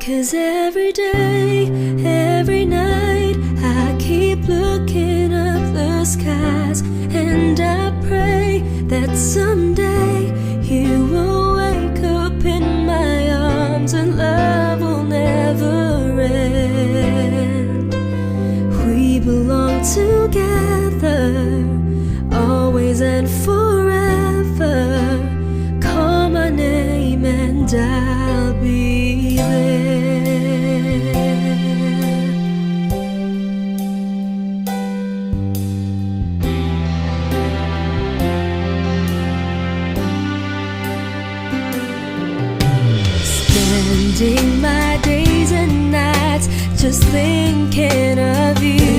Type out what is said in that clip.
'Cause every day, every night, I keep looking up the skies, and I pray that someday you will wake up in my arms and love will never end. We belong together, always and forever. Call my name and I'll be there. Spending my days and nights just thinking of you.